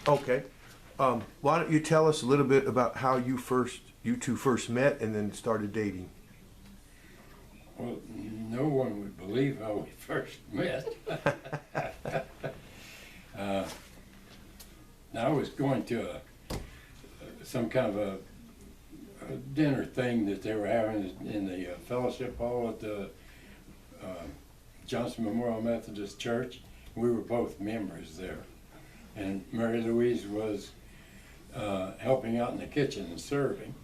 Okay. Why don't you tell us a little bit about how you two first met and then started dating? Well, no one would believe how we first met. I was going to some kind of a dinner thing that they were having in the fellowship hall at the Johnson Memorial Methodist Church. We were both members there. And Mary Louise was helping out in the kitchen and serving.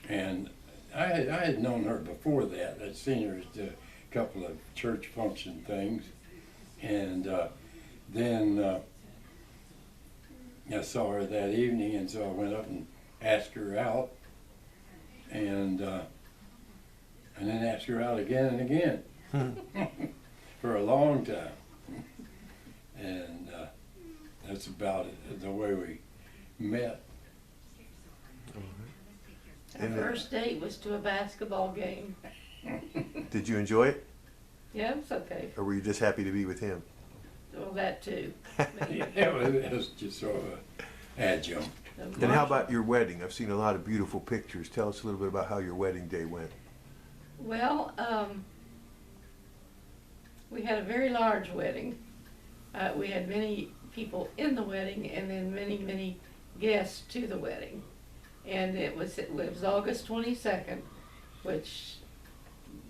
And I had known her before that. I'd seen her at a couple of church function things. And then I saw her that evening, and so I went up and asked her out. And then asked her out again and again for a long time. And that's about it, the way we met. Our first date was to a basketball game. Did you enjoy it? Yeah, it was okay. Or were you just happy to be with him? Well, that too. Yeah, it was just sort of an adjunct. And how about your wedding? I've seen a lot of beautiful pictures. Tell us a little bit about how your wedding day went. Well, we had a very large wedding. We had many people in the wedding and then many, many guests to the wedding. And it was August 22nd, which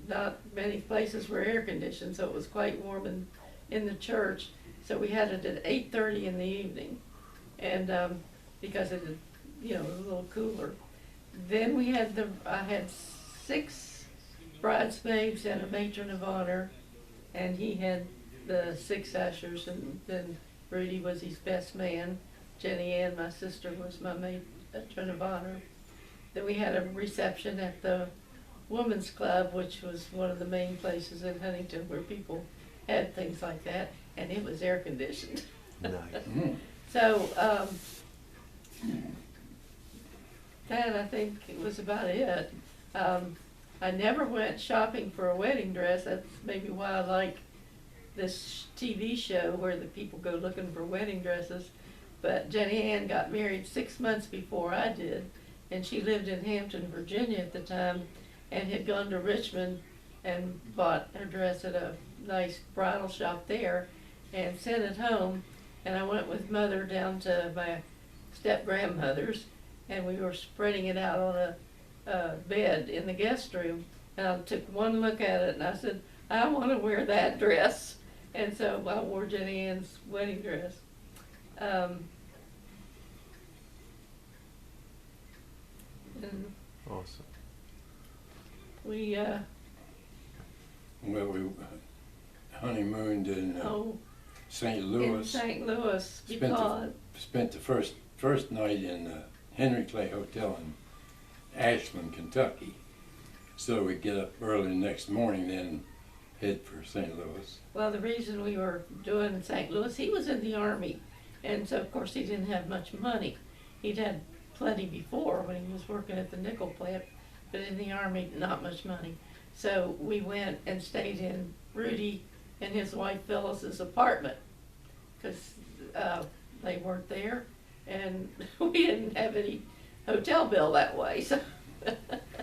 not many places were air conditioned, so it was quite warm in the church. So we had it at 8:30 in the evening, and because it, was a little cooler. Then we had I had 6 bridesmaids and a matron of honor, and he had the 6 ushers, and then Rudy was his best man. Jenny Ann, my sister, was my matron of honor. Then we had a reception at the Women's Club, which was one of the main places in Huntington where people had things like that, and it was air conditioned. Nice. So that, I think, was about it. I never went shopping for a wedding dress. That's maybe why I like this TV show where the people go looking for wedding dresses. But Jenny Ann got married 6 months before I did, and she lived in Hampton, Virginia at the time, and had gone to Richmond and bought her dress at a nice bridal shop there and sent it home. And I went with Mother down to my step-grandmother's, and we were spreading it out on a bed in the guest room. And I took one look at it, and I said, I want to wear that dress. And so I wore Jenny Ann's wedding dress. And Awesome. we, Well, we honeymooned in St. in Louis. St. Louis, Spent the, because spent the first night in the Henry Clay Hotel in Ashland, Kentucky. So we'd get up early the next morning, then head for St. Louis. well, the reason we were doing St. Louis, he was in the Army, and so of course he didn't have much money. He'd had plenty before when he was working at the nickel plant, but in the Army, not much money. So we went and stayed in Rudy and his wife Phyllis's apartment, because they weren't there, and we didn't have any hotel bill that way. So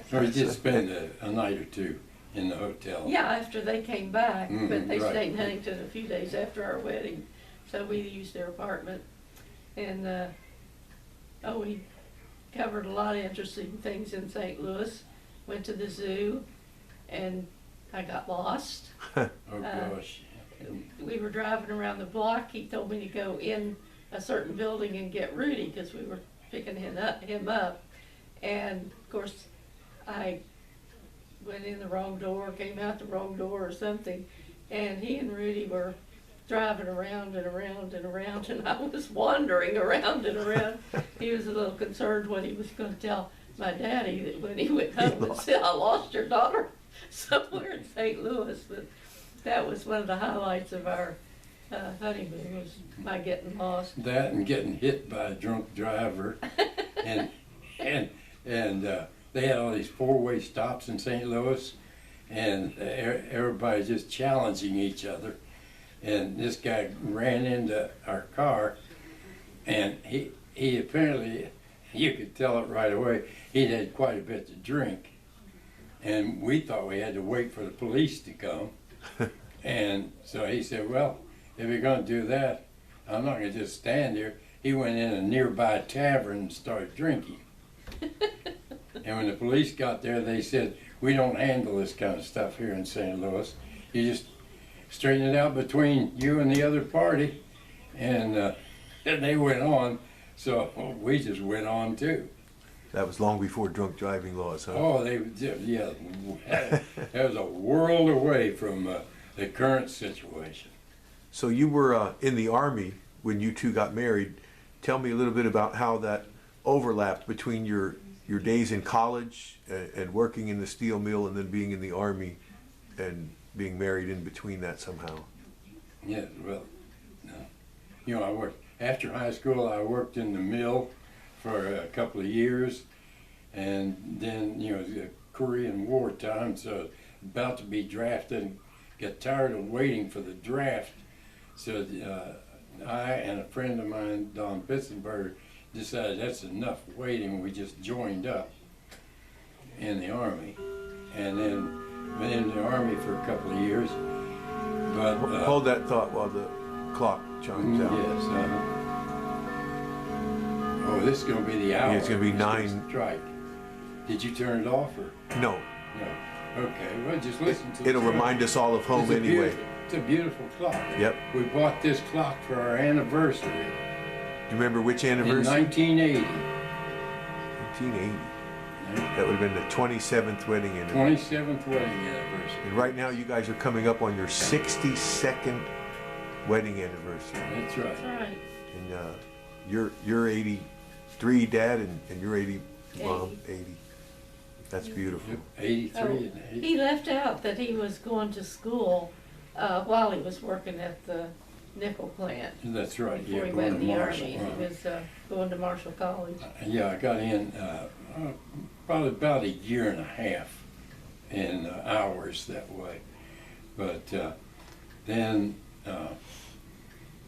So we did spend a night or two in the hotel. yeah, after they came back, but they right. stayed in Huntington a few days after our wedding, so we used their apartment. And we covered a lot of interesting things in St. Louis. Went to the zoo, and I got lost. Oh gosh. We were driving around the block. He told me to go in a certain building and get Rudy, because we were picking him up. And of course, I went in the wrong door, came out the wrong door or something, and he and Rudy were driving around and around and around, and I was wandering around and around. He was a little concerned what he was going to tell my daddy that when he went home and said, I lost your daughter somewhere in St. Louis. But that was one of the highlights of our honeymoon, was my getting lost. That and getting hit by a drunk driver, and they had all these 4-way stops in St. Louis, and everybody just challenging each other. And this guy ran into our car And he apparently, you could tell it right away, he'd had quite a bit to drink. And we thought we had to wait for the police to come. And so he said, well, if you're gonna do that, I'm not gonna just stand here. He went in a nearby tavern and started drinking. And when the police got there, they said, we don't handle this kind of stuff here in St. Louis. You just straighten it out between you and the other party. And they went on, so we just went on too. That was long before drunk driving laws, huh? Oh, yeah, that was a world away from the current situation. So you were in the Army when you two got married. Tell me a little bit about how that overlapped between your days in college and working in the steel mill and then being in the Army and being married in between that somehow. Yeah, well, you know, I worked, after high school, I worked in the mill for a couple of years, and then, you know, the Korean War time, so about to be drafted, and got tired of waiting for the draft, so I and a friend of mine, Don Pitzenberger, decided that's enough waiting. We just joined up in the Army, and then been in the Army for a couple of years. But Hold that thought while the clock chimes out. yes. Oh, this is going to be the hour. Yeah, it's gonna be gonna 9. strike. Did you turn it off or No, no? Okay, well just listen to. it'll the remind us all of home It's a anyway. It's a beautiful clock. Yep. We bought this clock for our anniversary Do you remember which in anniversary? 1980. 1980. That would have been the 27th wedding anniversary. 27th wedding anniversary. And right now you guys are coming up on your 62nd wedding anniversary. That's right. That's right. And you're 83, Dad, and you're 80, Mom, 80. That's beautiful. Yep, 83 Oh, and 80. he left out that he was going to school while he was working at the nickel plant. That's right. Before Yeah, he going went to in the Marshall. Army. He was going to Marshall College. Yeah, I got in probably about a year and a half in hours that way. But then, oh,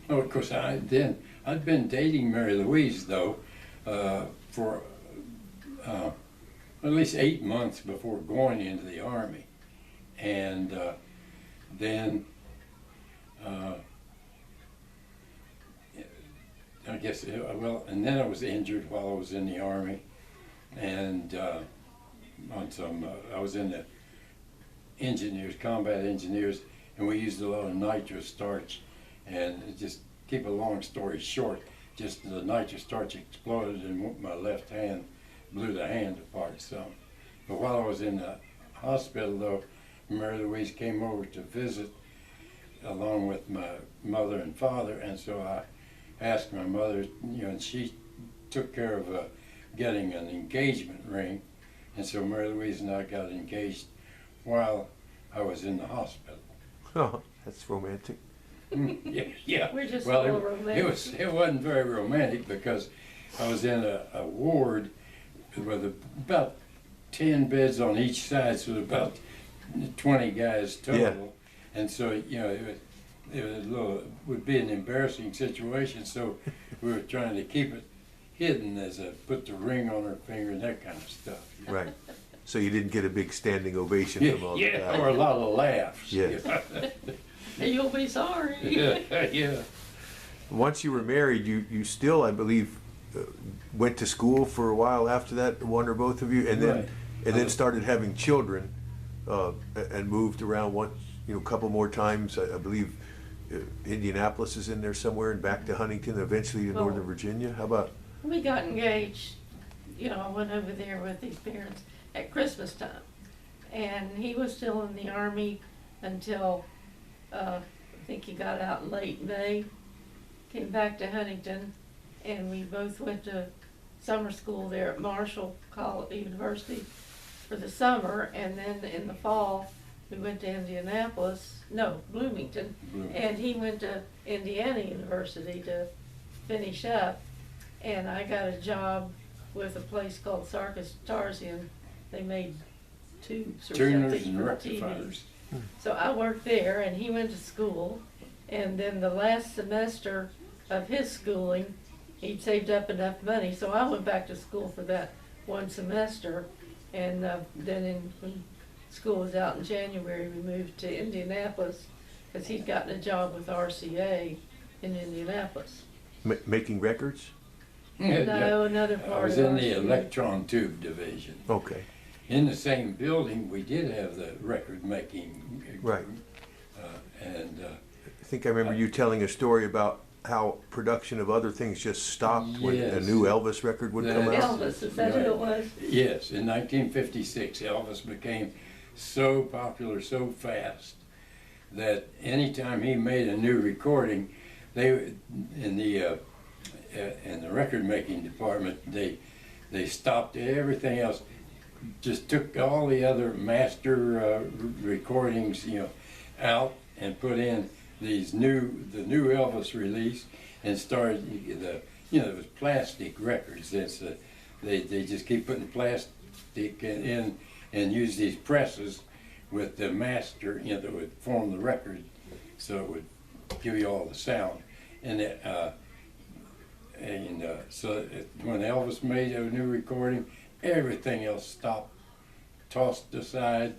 of course, I'd been dating Mary Louise though for at least 8 months before going into the Army, and then. I guess, well, and then I was injured while I was in the Army, and on some, I was in the engineers, combat engineers, and we used a lot of nitrous starch, and just keep a long story short, just the nitrous starch exploded and my left hand blew the hand apart some. But while I was in the hospital though, Mary Louise came over to visit along with my mother and father, and so I asked my mother, you know, and she took care of getting an engagement ring, and so Mary Louise and I got engaged while I was in the hospital. Oh, that's romantic. Yeah, yeah. We're just Well, a little romantic. it wasn't very romantic because I was in a ward with about 10 beds on each side, so about 20 guys total. Yeah. And so, you know, would be an embarrassing situation, so we were trying to keep it hidden as I put the ring on her finger and that kind of stuff. You know? Right. So you didn't get a big standing ovation Yeah, from all the yeah, guys. or a lot of laughs. Yeah. You'll be sorry. Yeah. Once you were married, you still, I believe, went to school for a while after that, one or both of you, and then Right. and then started having children, and moved around one, a couple more times. I believe Indianapolis is in there somewhere, and back to Huntington, eventually to Well, Northern Virginia. How about? We got engaged, I went over there with his parents at Christmas time. And he was still in the Army until, I think he got out late May, came back to Huntington, and we both went to summer school there at Marshall College University for the summer, and then in the fall, we went to Bloomington, and he went to Indiana University to finish up, and I got a job with a place called Sarkis Tarzian. They made tubes or Tuners something and for rectifiers. TVs. So I worked there, and he went to school, and then the last semester of his schooling, he'd saved up enough money, so I went back to school for that one semester. And then when school was out in January, we moved to Indianapolis because he'd gotten a job with RCA in Indianapolis. Making records? No, another part I was of in the RCA. electron tube division. Okay, In the same building, we did have the record making. right. And I think I remember you telling a story about how production of other things just stopped when a Yes. new Elvis record would come That's- out. Elvis, is that who it was? yes, in 1956, Elvis became so popular so fast that anytime he made a new recording, they in the record making department they stopped everything else, just took all the other master recordings, out and put in the new Elvis release and started it was plastic records. They just keep putting plastic in and use these presses with the master, that would form the record, so it would give you all the sound. And when Elvis made a new recording, everything else stopped, tossed aside,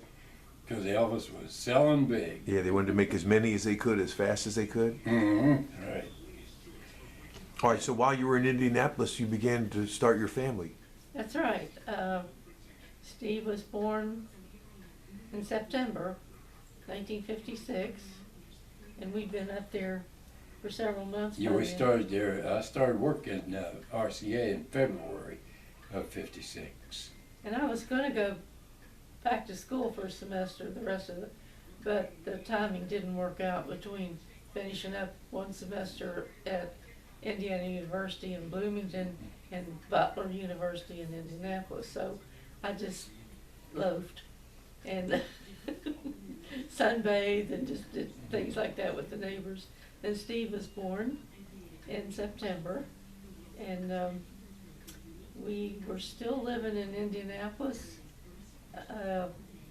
because Elvis was selling big. Yeah, they wanted to make as many as they could, as fast as they could. Mm-hmm. Right. All right, so while you were in Indianapolis, you began to start your family. That's right. Steve was born in September 1956, and we've been up there for several months. Yeah, by we then. started there. I started working RCA in February of '56. And I was going to go back to school for a semester, the rest of it, but the timing didn't work out between finishing up one semester at Indiana University in Bloomington and Butler University in Indianapolis. So I just loafed and sunbathed and just did things like that with the neighbors. Then Steve was born in September, and we were still living in Indianapolis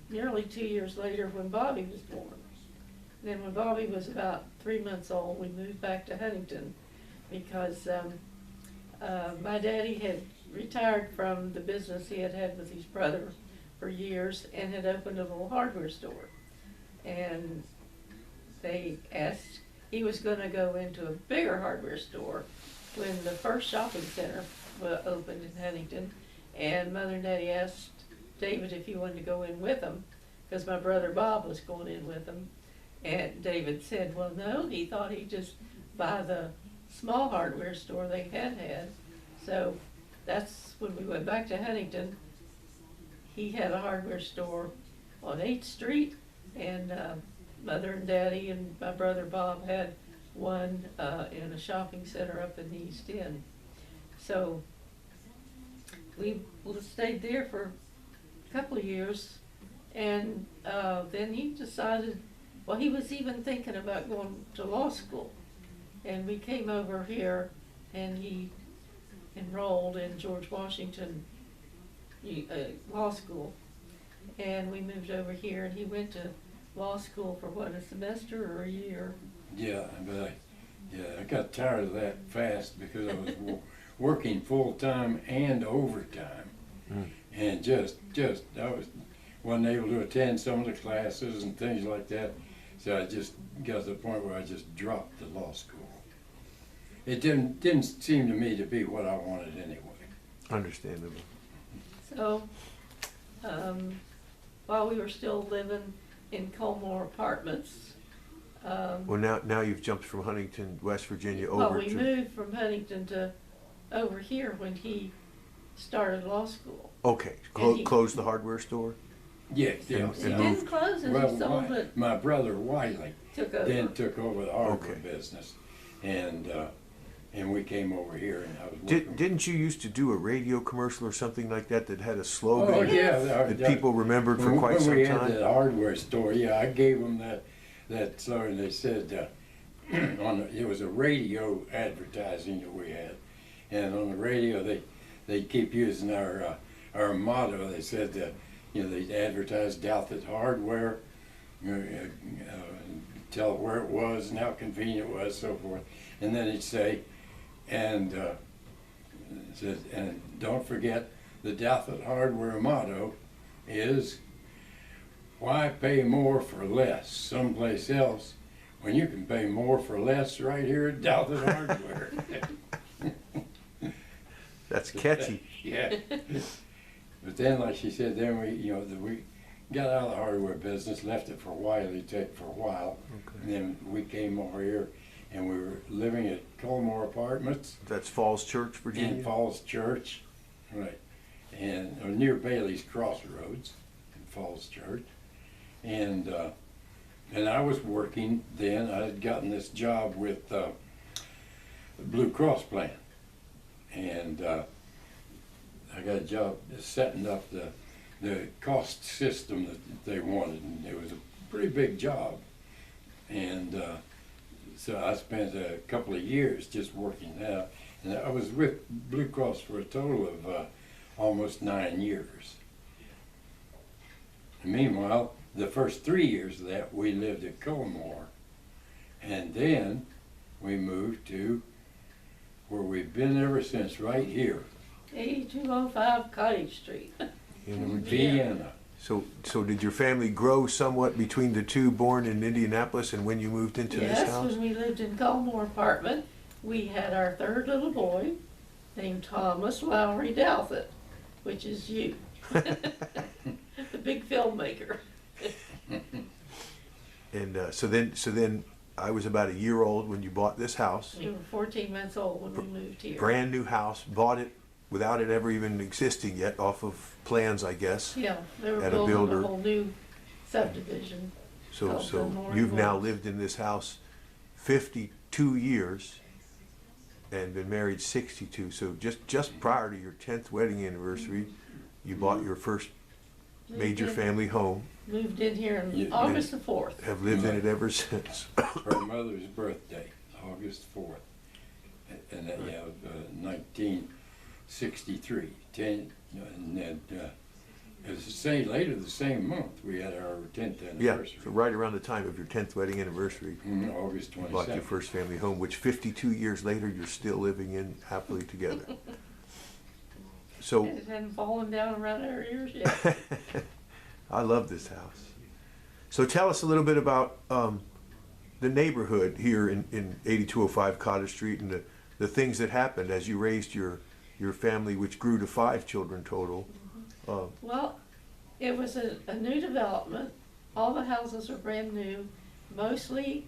nearly 2 years later when Bobby was born. Then when Bobby was about 3 months old, we moved back to Huntington because my daddy had retired from the business he had had with his brother for years and had opened a little hardware store. And they asked, he was going to go into a bigger hardware store when the first shopping center opened in Huntington, and Mother and Daddy asked David if he wanted to go in with them, because my brother Bob was going in with them. And David said, well, no, he thought he'd just buy the small hardware store they had. So that's when we went back to Huntington. He had a hardware store on 8th Street, and Mother and Daddy and my brother Bob had one in a shopping center up in the East End. So we stayed there for a couple of years, and then he decided, well, he was even thinking about going to law school. And we came over here, and he enrolled in George Washington Law School. And we moved over here, and he went to law school for what, a semester or a year? Yeah, but I got tired of that fast because I was working full time and overtime, and just wasn't able to attend some of the classes and things like that. So I just got to the point where I just dropped the law school. It didn't seem to me to be what I wanted anyway. Understandable. So, while we were still living in Colmore Apartments, Well, now you've jumped from Huntington, West Virginia, well, over we to... moved from Huntington to over here when he started law school. Okay, And he- closed the hardware store? Yes, He And didn't moved. close it, Well, he sold it, my brother Wiley took over. then took over the hardware Okay. business, and we came over here, and I was working. Didn't you used to do a radio commercial or something like that that had a slogan Oh, that- yeah. that people remembered for quite When some we had time? that hardware store, yeah, I gave them that slogan. They said, it was a radio advertising that we had, and on the radio they keep using our motto. They said that they advertised Douthat hardware, tell where it was and how convenient it was, so forth, and then they'd say, and It says, and don't forget, the Douthat hardware motto is, why pay more for less someplace else when you can pay more for less right here at Douthat Hardware? That's catchy. Yeah. But then, like she said, then we got out of the hardware business, left it for Wiley Tech for a while. Okay. And then we came over here and we were living at Colmore Apartments That's Falls Church, in Virginia? Falls Church, right, and or near Bailey's Crossroads in Falls Church. And I was working then. I had gotten this job with the Blue Cross plan. And I got a job setting up the cost system that they wanted, and it was a pretty big job. And so I spent a couple of years just working that. And I was with Blue Cross for a total of almost 9 years. And meanwhile, the first 3 years of that, we lived at Colmore. And then we moved to where we've been ever since, right here, 8205 Cottage Street. in Vienna. So did your family grow somewhat between the two, born in Indianapolis and when you moved into this Yes, house? when we lived in Colmore apartment, we had our third little boy named Thomas Lowry Douthat, which is you, the big filmmaker. And so then I was about a year old when you bought this house. You were 14 months old when we moved here. Brand new house, bought it without it ever even existing yet, off of plans, I guess. Yeah, they were At a building builder. a whole new subdivision. So called Gilmore you've now Woods. lived in this house 52 years and been married 62. So just prior to your 10th wedding anniversary, you bought your first major Moved in- family home. Moved in here on You- August the 4th. Have lived in it ever since. Her mother's birthday, August 4th. And that, 1963. And then, as I say, later the same month, we had our 10th Yeah, anniversary. so right around the time of your 10th wedding anniversary, August you bought your 22nd. first family home, which 52 years later, you're still living in happily together. So And it hadn't fallen down around our ears yet. I love this house. So tell us a little bit about the neighborhood here in 8205 Cottage Street and the things that happened as you raised your family, which grew to 5 children total. Well, it was a new development. All the houses were brand new. Mostly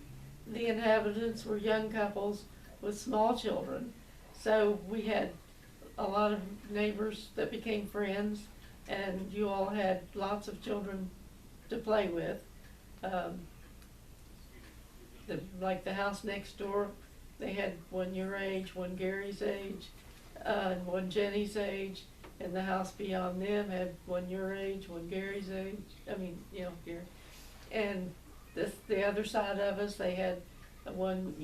the inhabitants were young couples with small children. So we had a lot of neighbors that became friends, and you all had lots of children to play with. Like the house next door, they had one your age, one Gary's age, and one Jenny's age. And the house beyond them had one your age, one Gary's age. Gary. And the other side of us, they had one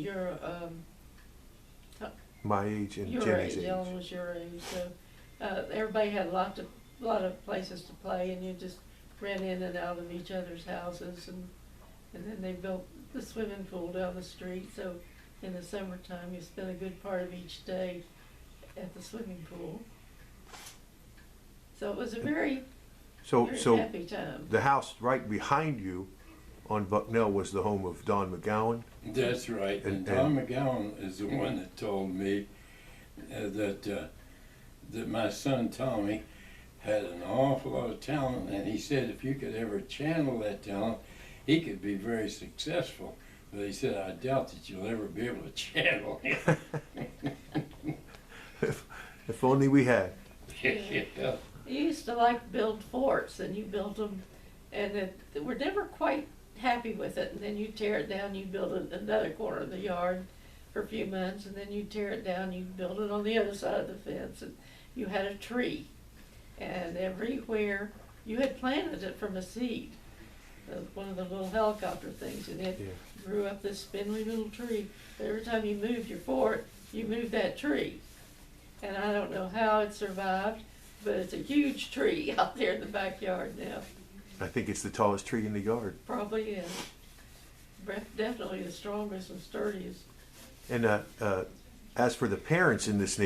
My age and your Jenny's age. age. Ellen was your age. So everybody had a lot of places to play, and you just ran in and out of each other's houses. And then they built the swimming pool down the street. So in the summertime, you spent a good part of each day at the swimming pool. So it was a very So happy time. the house right behind you on Bucknell was the home of Don McGowan. That's right. And Tom McGowan is the one that told me that my son Tommy had an awful lot of talent, and he said if you could ever channel that talent, he could be very successful. But he said, I doubt that you'll ever be able to channel him. If only we had. Yeah. You used to like to build forts, and you built them, and we're never quite happy with it. And then you tear it down, you build another corner of the yard for a few months, and then you tear it down, you build it on the other side of the fence, and you had a tree. And everywhere, you had planted it from a seed, one of the little helicopter things, and it grew up this spindly little tree. But every time you moved your fort, you moved that tree. And I don't know how it survived, but it's a huge tree out there in the backyard now. I think it's the tallest tree in the yard. Probably is. Definitely the strongest and sturdiest. And as for the parents in this neighborhood,